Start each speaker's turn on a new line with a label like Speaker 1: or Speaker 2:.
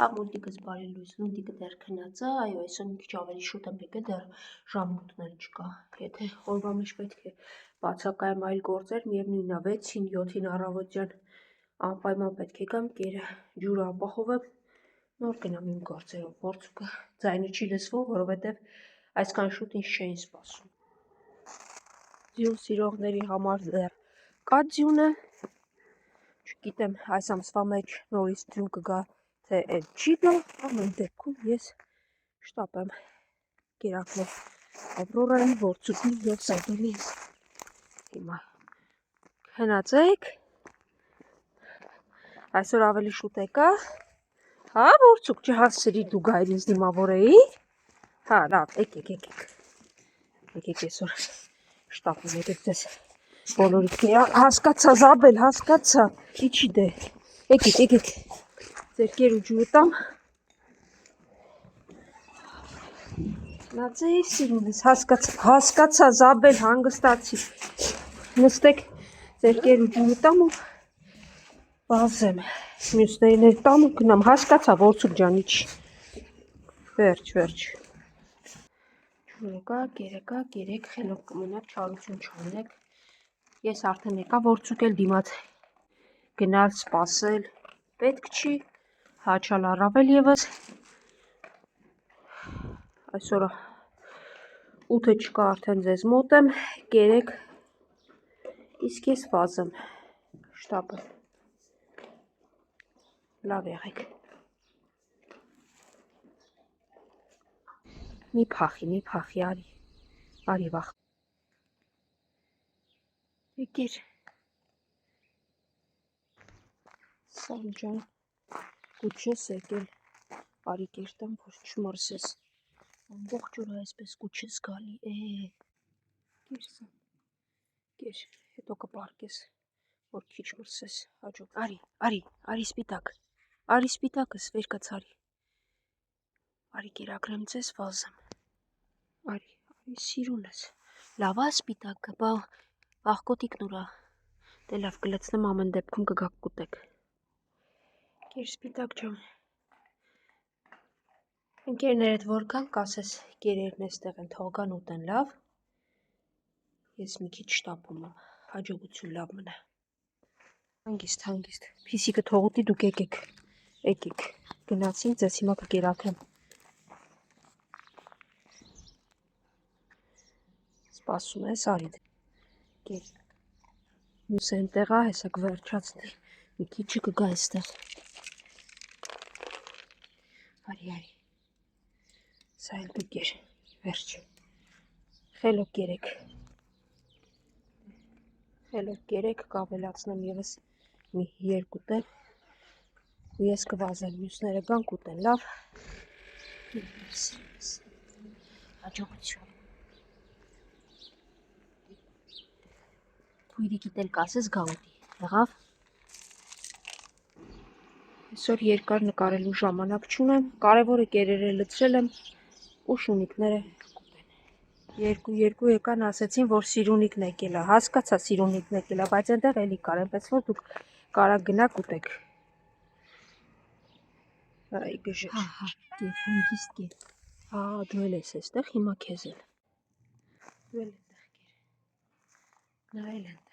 Speaker 1: Մուտիկս բարի լույս, մուտիկը դեռ քնած է, այո, այսօր մի քիչ ավելի շուտ եմ եկել, դեռ ժամուտն էլ չկա։ Եթե օրվա մեջ պետք է բացակայեմ այլ գործեր, միևնույնն է 6-ին, 7-ին առավոտյան անպայման պետք է գամ, կերը ջուրը ապահովեմ, նոր գնամ իմ գործերով, գործուկը ձայնը չի լսվում, որովհետև այսքան շուտ ինձ չէին սպասում։ Ձյուն սիրողների համար դեռ կա ձյունը, չգիտեմ, այս ամսվա մեջ նորից ձյուն կգա, թե էլ չի գա, ամեն դեպքում ես շտապ եմ կերակրել Ավրորային, Որցուկին և Սայդոնի հիմա հնացեք, այսօր ավելի շուտ եկա, հա Որցուկ չհասցրի դու գայր ինձ դիմավորեի, հա լավ, եկեք այսօր շտապում եկեք ձեզ բոլորիդ հասկացա Զաբել, հասկացա, իչի դե, եկեք ձեր կեր ու ջուրը տամ, նացեի սիրունս, հասկացա Զաբել, հանգստացի, նստեք ձեր կեր ու ջուրը տամ ու բազեմ, մյուսներին էլ տամ ու գնամ, հասկացա Որցուկ ջան, իչի, վերջ, ջուրը կա, կերը կա, կերեք, խելոք կմնաք, չարություն չանեք, ես արդեն եկա Որցուկ էլ դիմաց գնալ, սպասել, պետք չի, հաչալ առավել եվս, այսօր 8-ը չկա արդեն ձեզ մոտ եմ, կերեք, իսկ ես վազեմ, շտապ եմ, լավ եղեք, մի փախի, արի վախ, եկեր, Սան ջան, կուչ ես եկել, արի կերտեմ, որ չմրսես, ամբողջ օրը այսպես կուչ ես գալի, կեր Սան, կեր, հետո կպարկես, որ քիչ մրսես, հաջող, արի սպիտակս, վեր կացարի, արի կերակրեմ ձեզ, վազեմ, արի սիրունս, լավա սպիտակը, վաղկոտիկն ուրա, դե լավ կլցնեմ ամեն դեպքում կգաք կուտեք, կեր սպիտակ ջան, ընկերներդ որ գան կասես կերերն էստեղ են, թող գան ուտեն, լավ, ես մի քիչ շտապում եմ, հաջողություն լավ մնա, հանգիստ, փիսիկը թող ուտի, դուք եկեք, գնացին, ձեզ հիմա կկերակրեմ, սպասում ես, արի կեր, մյուսը ենտեղ է, հեսա կվերջացնի, մի քիչը կգա էստեղ, արի, սա էլ կկեր, վերջ, խելոք կերեք, կավելացնեմ եվս մի 2 տեղ, ու ես կվազեմ, մյուսները գան կուտեն, լավ, հաջողություն, Թույրիկիտ էլ կասես գա ուտի, եղավ, այսօր երկար նկարելու ժամանակ չունեմ, կարևորը կերերը լցրել եմ ու շունիկները կուտեն, երկու եկան ասեցին, որ սիրունիկն եկել է, հասկացա սիրունիկն եկել է, բայց ենտեղ էլի կար, այնպես որ դուք կարակ գնաք ուտեք, այ գժեր, կեր, հանգիստ կեր, դու էլ ես էստեղ, հիմա քեզ էլ, դու էլ ենտեղ կեր, նա էլ ենտեղ,